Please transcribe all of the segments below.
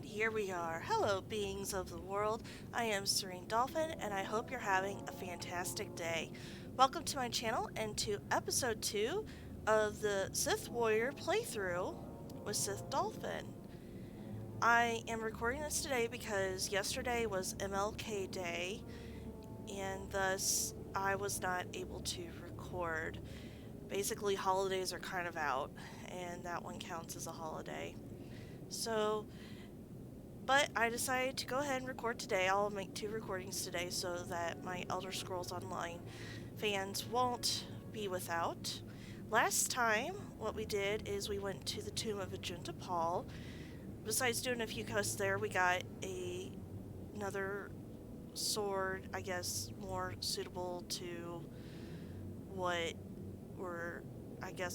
And here we are. Hello, beings of the world. I am SithDolphin, and I hope you're having a fantastic day. Welcome to my channel and to episode 2 of the Sith Warrior playthrough with SithDolphin. I am recording this today because yesterday was MLK Day, and thus I was not able to record. Basically, holidays are kind of out, and that one counts as a holiday. So, but I decided to go ahead and record today. I'll make 2 recordings today so that my Elder Scrolls Online fans won't be without. Last time, what we did is we went to the tomb of Ajunta Paul. Besides doing a few quests there, we got another sword, I guess, more suitable to what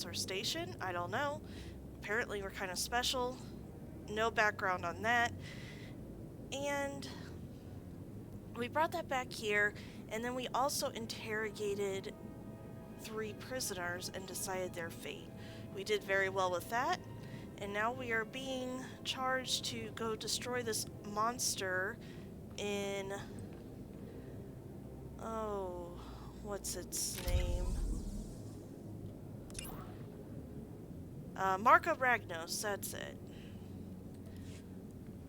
our station. I don't know. Apparently we're kind of special. No background on that. And we brought that back here, and then we also interrogated 3 prisoners and decided their fate. We did very well with that, and now we are being charged to go destroy this monster in... oh, what's its name? Marka Ragnos, that's it.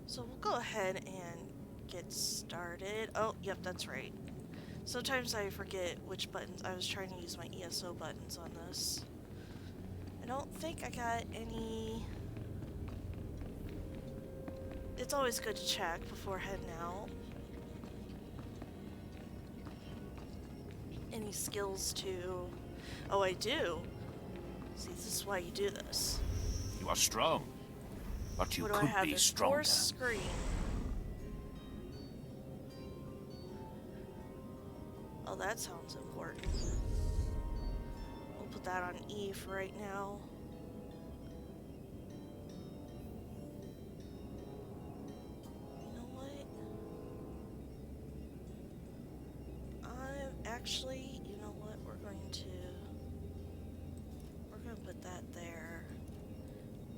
So we'll go ahead and get started. Oh, yep, that's right. Sometimes I forget which buttons. I was trying to use my ESO buttons on this. I don't think I got any... It's always good to check before heading out. Any skills to... Oh, I do. See, this is why you do this. You are strong, but you What do I could have? be This stronger. force screen. Oh, that sounds important. We'll put that on E for right now. You know what? You know what? We're going to put that there.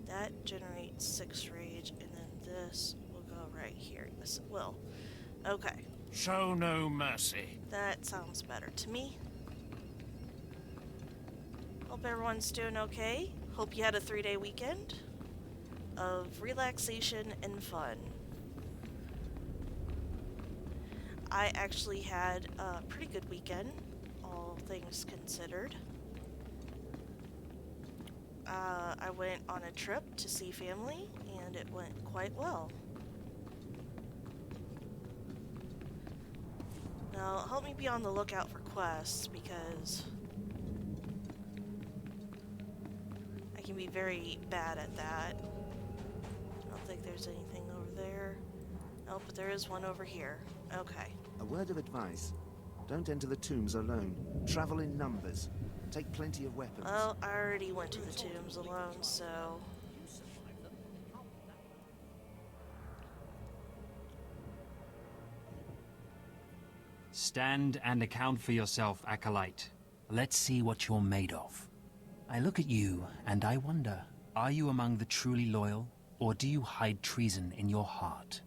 That generates 6 rage, and then this will go right here. Yes, it will. Okay. Show no mercy. That sounds better to me. Hope everyone's doing okay. Hope you had a 3-day weekend of relaxation and fun. I actually had a pretty good weekend, all things considered. I went on a trip to see family, and it went quite well. Now, help me be on the lookout for quests, because I can be very bad at that. I don't think there's anything over there. Oh, but there is one over here. Okay. A word of advice. Don't enter the tombs alone. Travel in numbers. Take plenty of weapons. Well, I already went to the tombs alone, so... Stand and account for yourself, Acolyte. Let's see what you're made of. I look at you, and I wonder, are you among the truly loyal, or do you hide treason in your heart?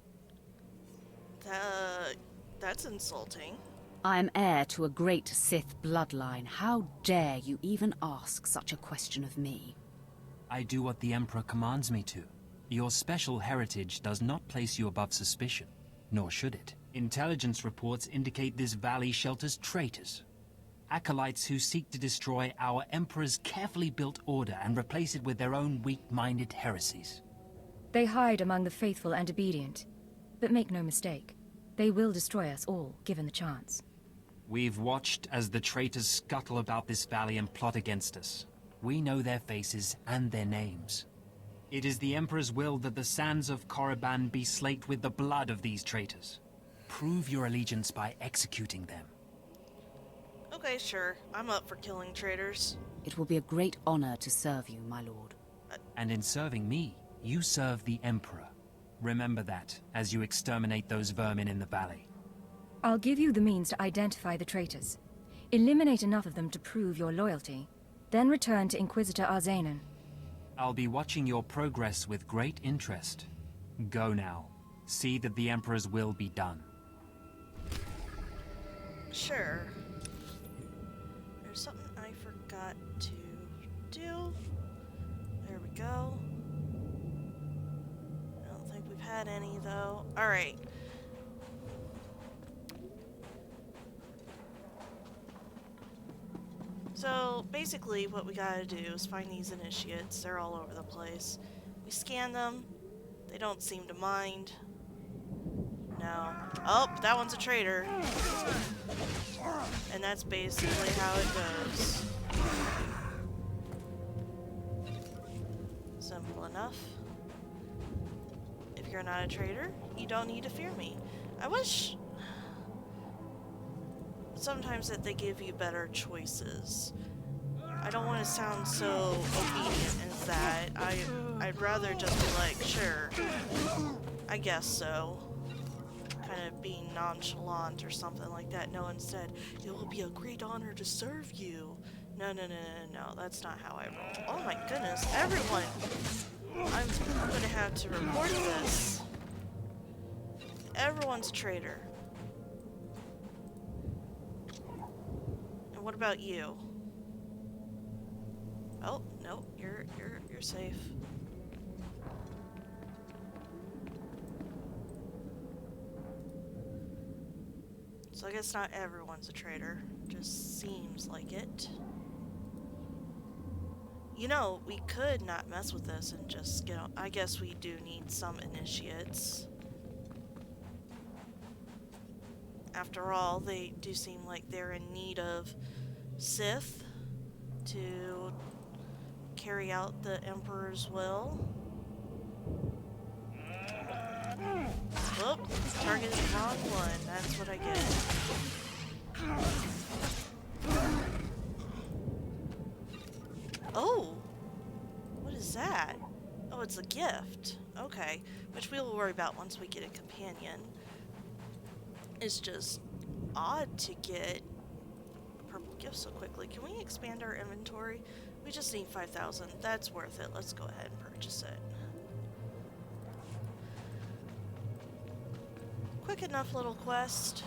That's insulting. I am heir to a great Sith bloodline. How dare you even ask such a question of me? I do what the Emperor commands me to. Your special heritage does not place you above suspicion, nor should it. Intelligence reports indicate this valley shelters traitors. Acolytes who seek to destroy our Emperor's carefully built order and replace it with their own weak-minded heresies. They hide among the faithful and obedient. But make no mistake, they will destroy us all, given the chance. We've watched as the traitors scuttle about this valley and plot against us. We know their faces and their names. It is the Emperor's will that the sands of Korriban be slaked with the blood of these traitors. Prove your allegiance by executing them. Okay, sure. I'm up for killing traitors. It will be a great honor to serve you, my lord. And in serving me, you serve the Emperor. Remember that, as you exterminate those vermin in the valley. I'll give you the means to identify the traitors. Eliminate enough of them to prove your loyalty. Then return to Inquisitor Arzanan. I'll be watching your progress with great interest. Go now. See that the Emperor's will be done. Sure. There's something I forgot to do. There we go. I don't think we've had any, though. Alright. So, basically, what we gotta do is find these initiates. They're all over the place. We scan them. They don't seem to mind. No. Oh, that one's a traitor. And that's basically how it goes. Simple enough. If you're not a traitor, you don't need to fear me. I wish sometimes that they give you better choices. I don't want to sound so obedient as that. I'd rather just be like, sure, I guess so. Kind of being nonchalant or something like that. No, instead, it will be a great honor to serve you. No, that's not how I roll. Oh my goodness, everyone! I'm gonna have to report this. Everyone's a traitor. And what about you? Oh, no, you're safe. So I guess not everyone's a traitor. Just seems like it. You know, we could not mess with this and just get on. I guess we do need some initiates. After all, they do seem like they're in need of Sith to carry out the Emperor's will. Whoop, targeted the wrong one. That's what I get. Oh! What is that? Oh, it's a gift. Okay. Which we will worry about once we get a companion. It's just odd to get a purple gift so quickly. Can we expand our inventory? We just need 5,000. That's worth it. Let's go ahead and purchase it. Quick enough little quest.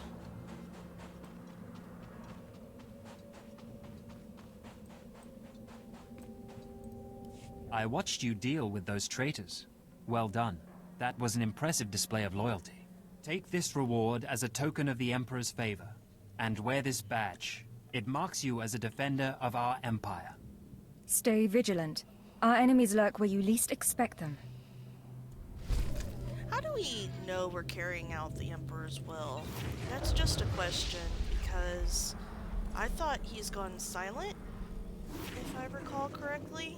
I watched you deal with those traitors. Well done. That was an impressive display of loyalty. Take this reward as a token of the Emperor's favor, and wear this badge. It marks you as a defender of our empire. Stay vigilant. Our enemies lurk where you least expect them. How do we know we're carrying out the Emperor's will? That's just a question, because I thought he's gone silent, if I recall correctly.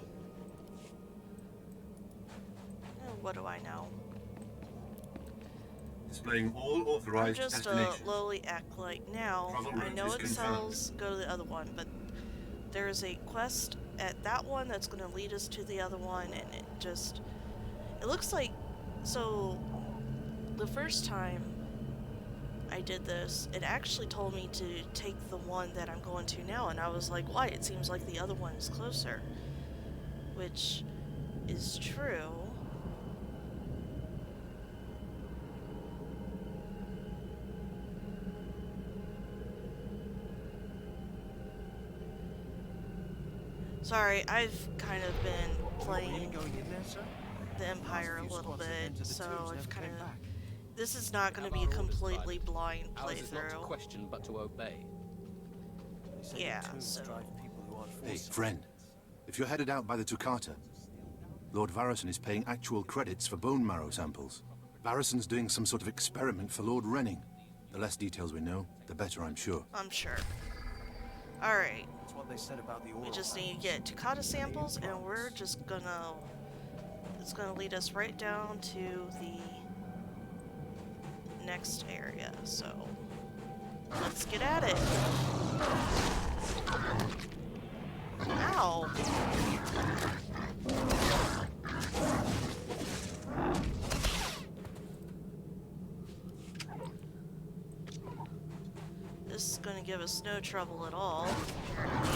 Oh, what do I know? Displaying all authorized I'm just a destinations. lowly acolyte now. Travel I route know is it confirmed. sells go to the other one, but there's a quest at that one that's going to lead us to the other one, and it looks like, so the first time I did this, it actually told me to take the one that I'm going to now, and I was like, why? It seems like the other one is closer, which is true. Sorry, I've kind of been playing the Empire a little bit, so I've kind of... This is not going to be a completely blind Ours is not to playthrough. question, but to obey. Yeah, so... Hey, friend. If you're headed out by the Toccata, Lord Varison is paying actual credits for bone marrow samples. Varison's doing some sort of experiment for Lord Renning. The less details we know, the better, I'm sure. I'm sure. Alright. That's what they said about the We just need to get Toccata samples, and we're just gonna... It's gonna lead us right down to the next area, so... Let's get at it! Ow! This is gonna give us no trouble at all, apparently.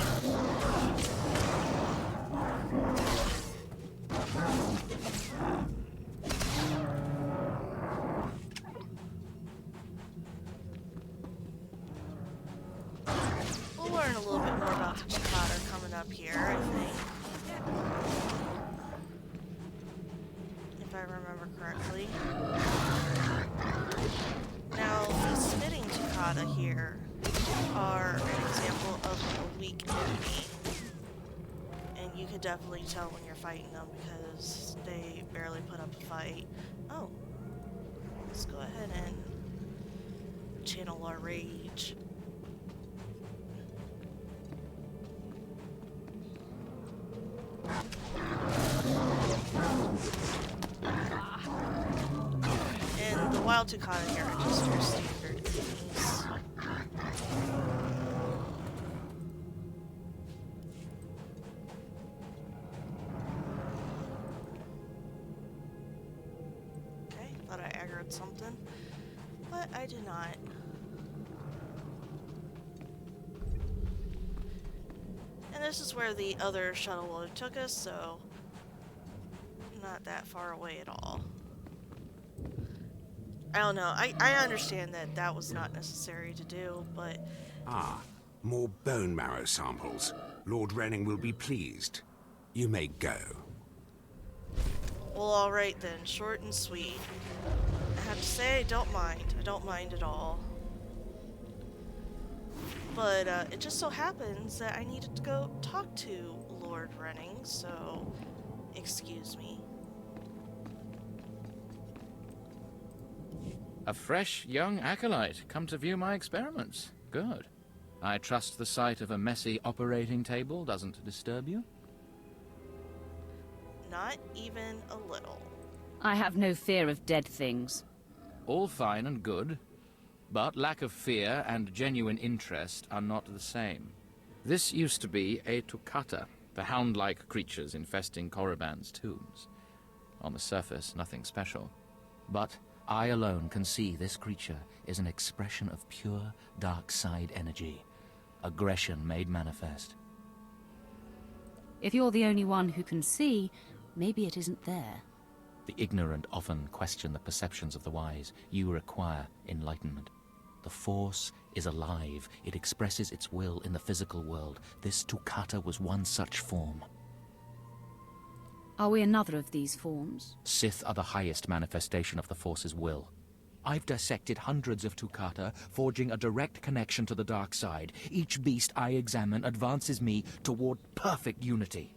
I remember correctly. Now, the spitting Toccata here are an example of a weak enemy. And you could definitely tell when you're fighting them because they barely put up a fight. Oh. Let's go ahead and channel our rage. And the wild Toccata here are just your standard enemies. Okay, thought I aggroed something, but I did not. And this is where the other shuttle load took us, so not that far away at all. I don't know. I understand that that was not necessary to do, but... Ah, more bone marrow samples. Lord Renning will be pleased. You may go. Well, alright then. Short and sweet. I have to say, I don't mind. I don't mind at all. But it just so happens that I needed to go talk to Lord Renning, so excuse me. A fresh young acolyte come to view my experiments. Good. I trust the sight of a messy operating table doesn't disturb you? Not even a little. I have no fear of dead things. All fine and good, but lack of fear and genuine interest are not the same. This used to be a Toccata, the hound-like creatures infesting Korriban's tombs. On the surface, nothing special. But I alone can see this creature is an expression of pure dark side energy, aggression made manifest. If you're the only one who can see, maybe it isn't there. The ignorant often question the perceptions of the wise. You require enlightenment. The Force is alive. It expresses its will in the physical world. This Toccata was one such form. Are we another of these forms? Sith are the highest manifestation of the Force's will. I've dissected hundreds of Toccata, forging a direct connection to the dark side. Each beast I examine advances me toward perfect unity.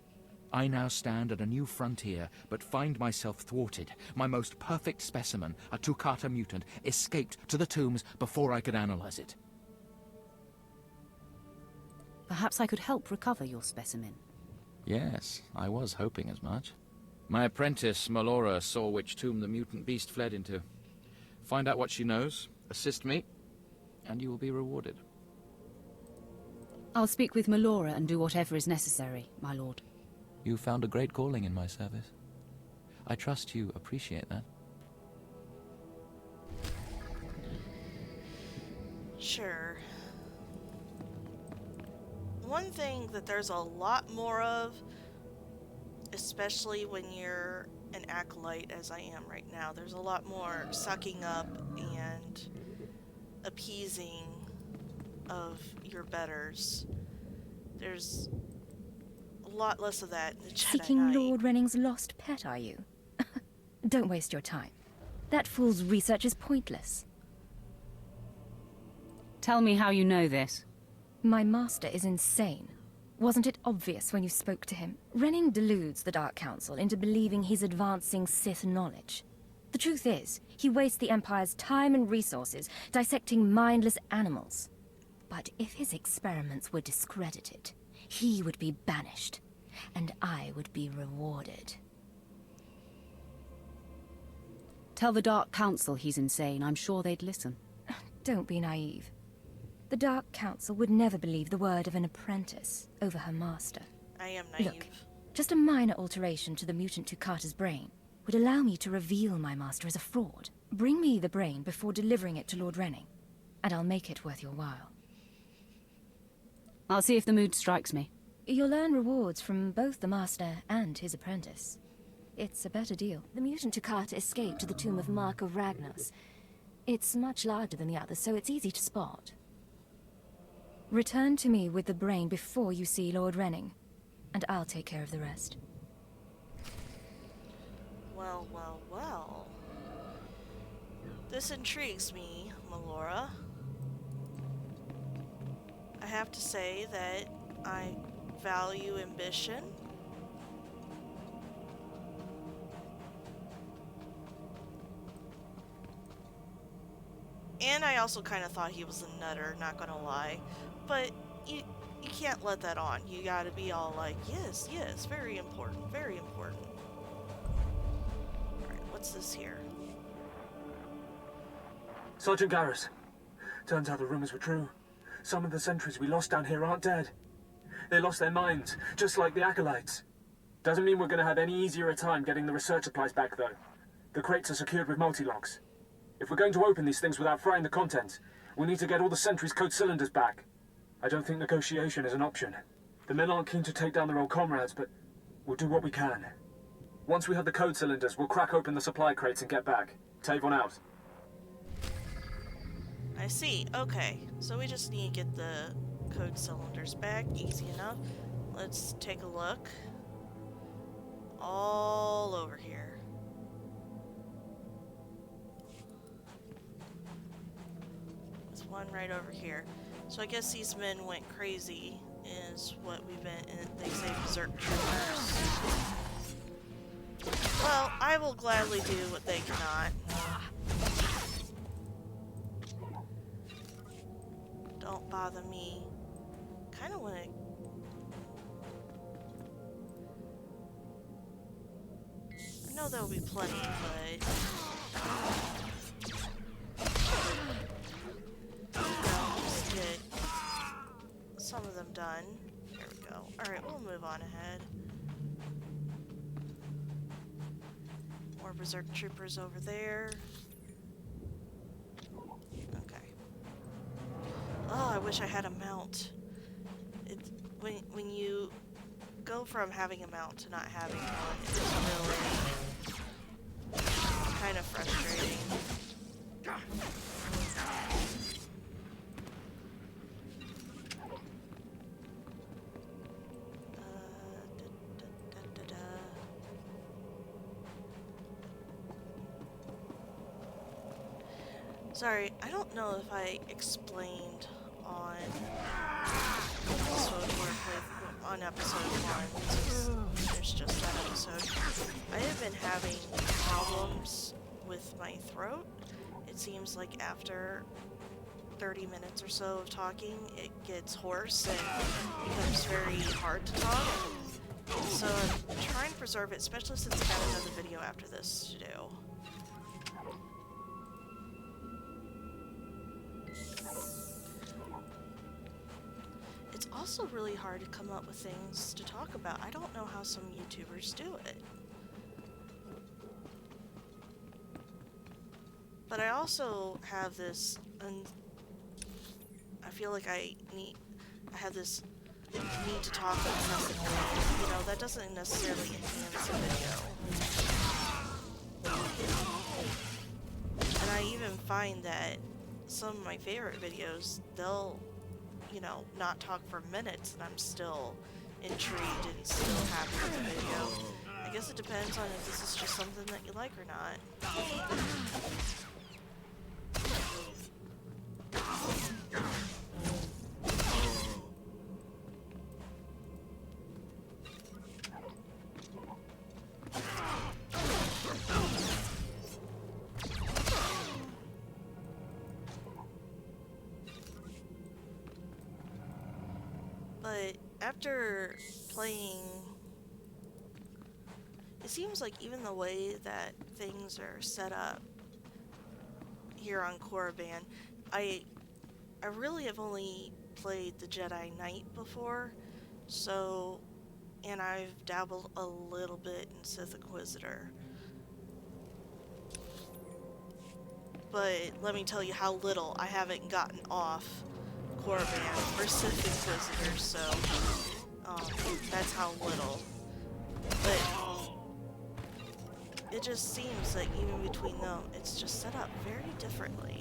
I now stand at a new frontier, but find myself thwarted. My most perfect specimen, a Toccata mutant, escaped to the tombs before I could analyze it. Perhaps I could help recover your specimen. Yes, I was hoping as much. My apprentice, Melora, saw which tomb the mutant beast fled into. Find out what she knows, assist me, and you will be rewarded. I'll speak with Melora and do whatever is necessary, my lord. You found a great calling in my service. I trust you appreciate that. Sure. One thing that there's a lot more of, especially when you're an acolyte as I am right now, there's a lot more sucking up and appeasing of your betters. There's a lot less of that in the Jedi Seeking Knight. Lord Renning's lost pet, are you? Don't waste your time. That fool's research is pointless. Tell me how you know this. My master is insane. Wasn't it obvious when you spoke to him? Renning deludes the Dark Council into believing he's advancing Sith knowledge. The truth is, he wastes the Empire's time and resources dissecting mindless animals. But if his experiments were discredited, he would be banished, and I would be rewarded. Tell the Dark Council he's insane. I'm sure they'd listen. Don't be naive. The Dark Council would never believe the word of an apprentice over her master. I am naive. Look, just a minor alteration to the mutant Toccata's brain would allow me to reveal my master as a fraud. Bring me the brain before delivering it to Lord Renning, and I'll make it worth your while. I'll see if the mood strikes me. You'll earn rewards from both the master and his apprentice. It's a better deal. The mutant Toccata escaped to the tomb of Marka Ragnos. It's much larger than the others, so it's easy to spot. Return to me with the brain before you see Lord Renning, and I'll take care of the rest. Well, well, well. This intrigues me, Melora. I have to say that I value ambition. And I also kind of thought he was a nutter, not gonna lie. But you can't let that on. You gotta be all like, yes, yes, very important, very important. Alright, what's this here? Sergeant Garrus. Turns out the rumors were true. Some of the sentries we lost down here aren't dead. They lost their minds, just like the acolytes. Doesn't mean we're gonna have any easier a time getting the research supplies back, though. The crates are secured with multi-locks. If we're going to open these things without frying the contents, we need to get all the sentries' code cylinders back. I don't think negotiation is an option. The men aren't keen to take down their old comrades, but we'll do what we can. Once we have the code cylinders, we'll crack open the supply crates and get back. Tavon out. I see. Okay. So we just need to get the code cylinders back. Easy enough. Let's take a look. All over here. There's one right over here. So I guess these men went crazy is what we've been, they say berserk troopers. Well, I will gladly do what they cannot. Don't bother me. Kinda wanna... I know there'll be plenty, but... just get some of them done. There we go. Alright, we'll move on ahead. More berserk troopers over there. Okay. Oh, I wish I had a mount. When you go from having a mount to not having one, it's really kind of frustrating. Sorry, I don't know if I explained on on episode 1, since there's just that episode. I have been having problems with my throat. It seems like after 30 minutes or so of talking, it gets hoarse and becomes very hard to talk. So I'm trying to preserve it, especially since I got another video after this to do. It's also really hard to come up with things to talk about. I don't know how some YouTubers do it. But I also have this, I feel like I have this need to talk incessantly. You know, that doesn't necessarily enhance a video. And I even find that some of my favorite videos, they'll, you know, not talk for minutes and I'm still intrigued and still happy with the video. I guess it depends on if this is just something that you like or not. But after playing, it seems like even the way that things are set up here on Korriban, I really have only played the Jedi Knight before, so, and I've dabbled a little bit in Sith Inquisitor. But let me tell you how little I haven't gotten off Korriban for Sith Inquisitor, so that's how little. But it just seems like even between them, it's just set up very differently.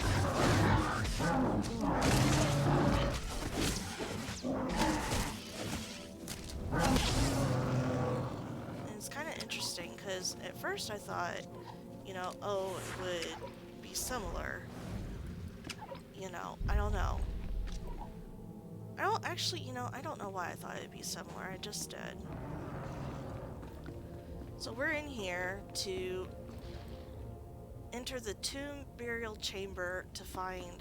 And It's kind of interesting because at first I thought, you know, oh, it would be similar. You know, I don't know. I don't actually, you know, I don't know why I thought it'd be similar. I just did. So we're in here to enter the tomb burial chamber to find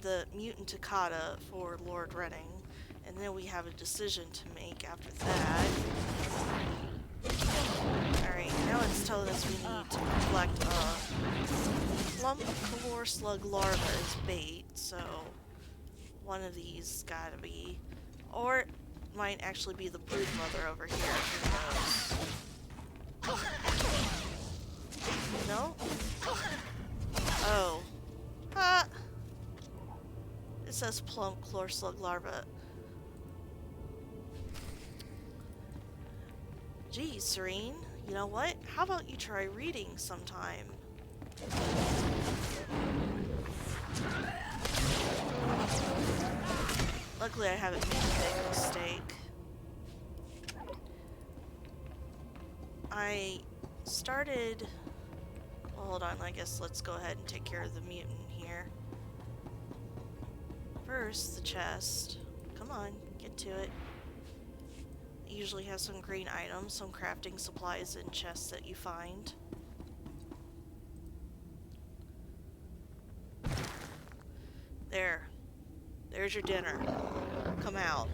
the mutant Takata for Lord Renning, and then we have a decision to make after that. Alright, now it's telling us we need to collect a plump core slug larva as bait, so one of these gotta be. Or it might actually be the brood mother over here, who knows. No? Oh. Ah! It says plump core slug larva. Geez, Serene, you know what? How about you try reading sometime? Luckily I haven't made a big mistake. I started... Well, hold on, I guess let's go ahead and take care of the mutant here. First, the chest. Come on, get to it. It usually has some green items, some crafting supplies and chests that you find. There. There's your dinner. Come out.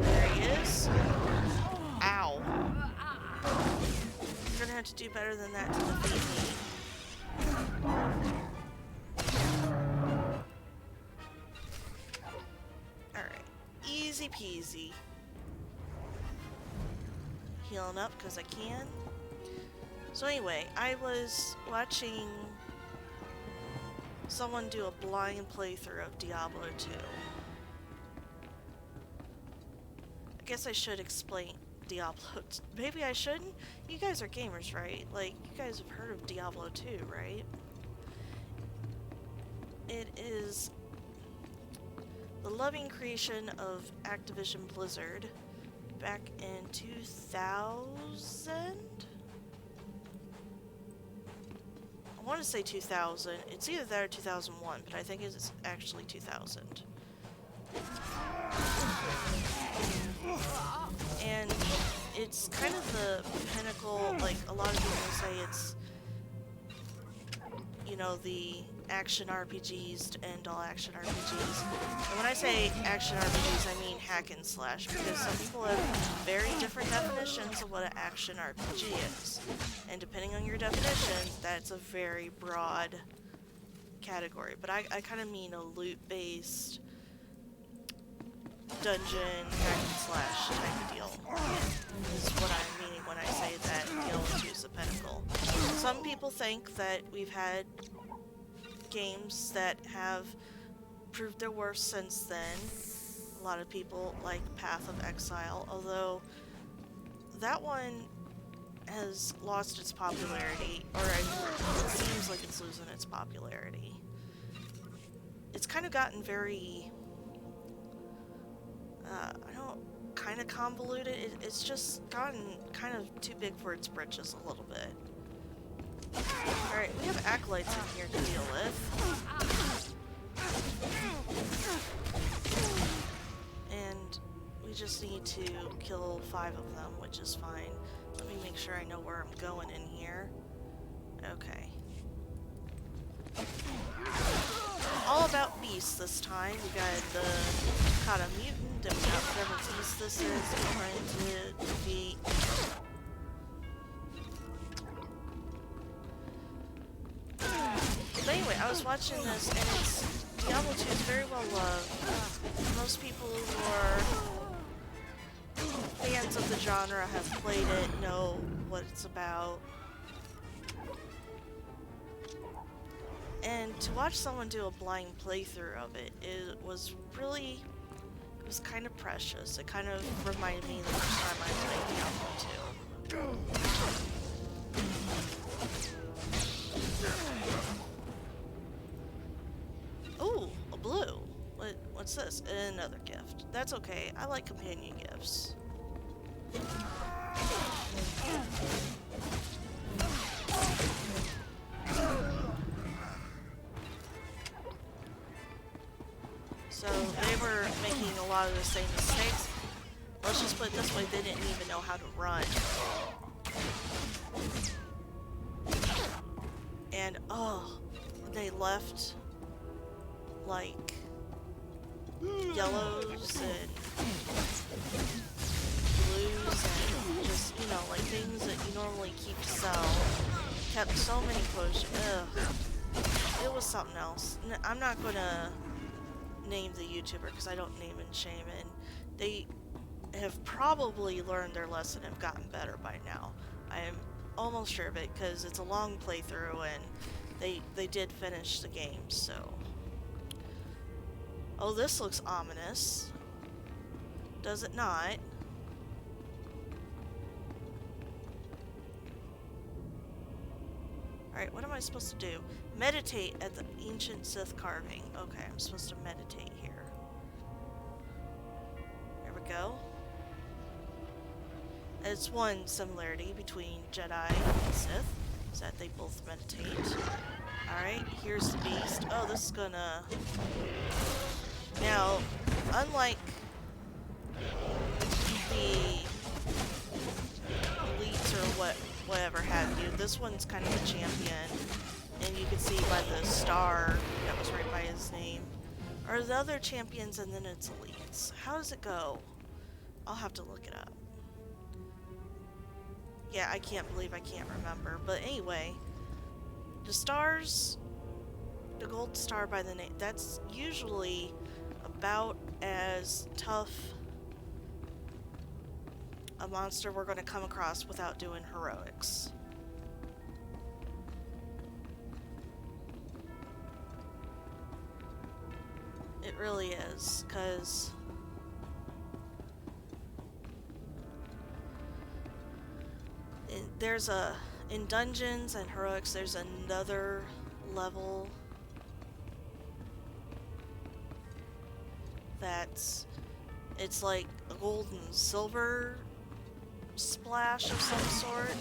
There he is. Ow. You're gonna have to do better than that to defeat me. Alright. Easy peasy. Healing up because I can. So anyway, I was watching someone do a blind playthrough of Diablo 2. I guess I should explain Diablo 2. Maybe I shouldn't? You guys are gamers, right? Like, you guys have heard of Diablo 2, right? It is the loving creation of Activision Blizzard back in 2000? I want to say 2000. It's either that or 2001, but I think it's actually 2000. And it's kind of the pinnacle, like a lot of people say it's, you know, the action RPGs to end all action RPGs. And when I say action RPGs, I mean hack and slash, because some people have very different definitions of what an action RPG is. And depending on your definition, that's a very broad category. But I kind of mean a loot-based dungeon hack and slash type of deal. Is what I'm meaning when I say that Diablo 2 is the pinnacle. Some people think that we've had games that have proved their worth since then. A lot of people like Path of Exile, although that one has lost its popularity, or it seems like it's losing its popularity. It's kind of gotten very, kind of convoluted. It's just gotten kind of too big for its britches a little bit. Alright, we have acolytes in here to deal with. And we just need to kill 5 of them, which is fine. Let me make sure I know where I'm going in here. Okay. All about beasts this time. We got the Takata mutant, and we got whatever beast this is that we're trying to defeat. But anyway, I was watching this, and Diablo 2 is very well loved. Most people who are fans of the genre have played it, know what it's about. And to watch someone do a blind playthrough of it, it was kind of precious. It kind of reminded me of the first time I played Diablo 2. blue. What's this? Another gift. That's okay. I like companion gifts. So they were making a lot of the same mistakes. Let's just put it this way, they didn't even know how to run. And oh, they left like yellows and blues and just, you know, like things that you normally keep to sell. Kept so many potions. Ugh. It was something else. I'm not gonna name the YouTuber because I don't name and shame, and they have probably learned their lesson and gotten better by now. I am almost sure of it because it's a long playthrough and they did finish the game, so. Oh, this looks ominous. Does it not? Alright, what am I supposed to do? Meditate at the ancient Sith carving. Okay, I'm supposed to meditate here. There we go. It's one similarity between Jedi and Sith, is that they both meditate. Alright, here's the beast. Oh, this is gonna... Now, unlike the elites or whatever have you, this one's kind of a champion. And you can see by the star that was right by his name. Or the other champions and then it's elites. How does it go? I'll have to look it up. Yeah, I can't believe I can't remember. But anyway, the stars, the gold star by the name, that's usually about as tough a monster we're going to come across without doing heroics. It really is, because there's in dungeons and heroics, there's another level it's like a gold and silver splash of some sort.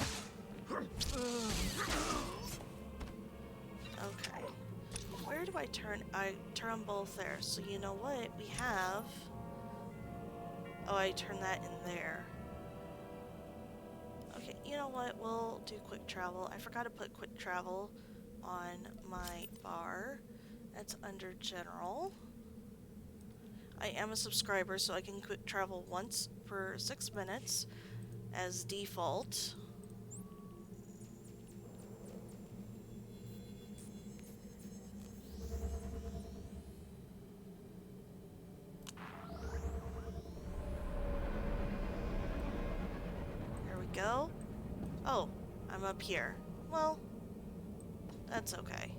Okay. Where do I turn? I turn both there. So you know what? We have... Oh, I turn that in there. Okay, you know what? We'll do quick travel. I forgot to put quick travel on my bar. That's under general. I am a subscriber, so I can quick travel once for 6 minutes as default. There we go. Oh, I'm up here. Well, that's okay.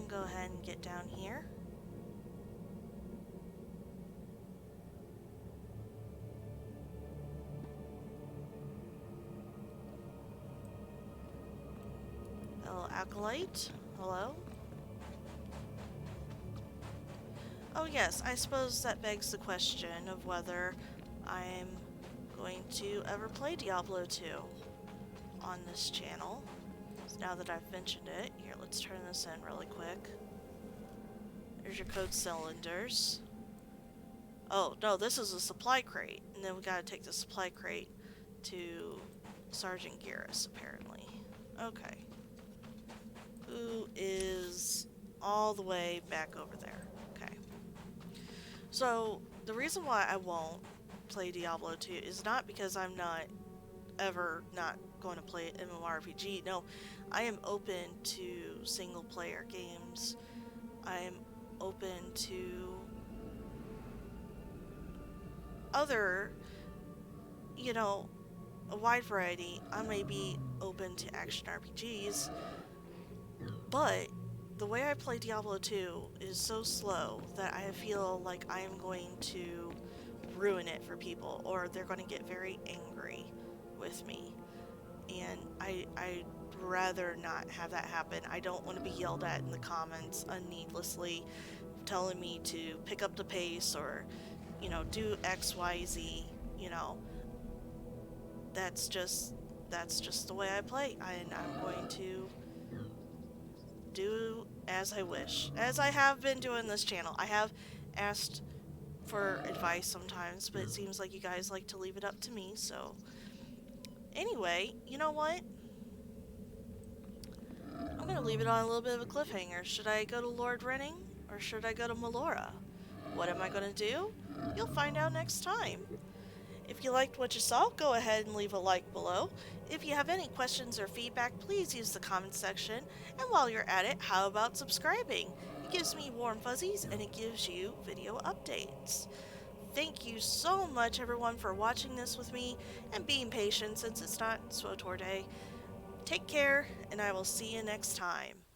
Go ahead and get down here. Hello, Acolyte. Hello. Oh yes, I suppose that begs the question of whether I'm going to ever play Diablo 2 on this channel. Now that I've mentioned it, here, let's turn this in really quick. There's your code cylinders. Oh, no, this is a supply crate. And then we gotta take the supply crate to Sergeant Garrus, apparently. Okay. Who is all the way back over there? Okay. So, the reason why I won't play Diablo 2 is not because I'm not going to play MMORPG. No, I am open to single player games. I am open to other, you know, a wide variety. I may be open to action RPGs, but the way I play Diablo 2 is so slow that I feel like I am going to ruin it for people, or they're going to get very angry with me. and I'd rather not have that happen. I don't want to be yelled at in the comments unneedlessly, telling me to pick up the pace or, you know, do X, Y, Z, you know. That's just the way I play, and I'm going to do as I wish, as I have been doing this channel. I have asked for advice sometimes, but it seems like you guys like to leave it up to me, so anyway, you know what? I'm gonna leave it on a little bit of a cliffhanger. Should I go to Lord Renning, or should I go to Melora? What am I gonna do? You'll find out next time. If you liked what you saw, go ahead and leave a like below. If you have any questions or feedback, please use the comments section. And while you're at it, how about subscribing? It gives me warm fuzzies and it gives you video updates. Thank you so much, everyone, for watching this with me and being patient since it's not SWTOR Day. Take care, and I will see you next time.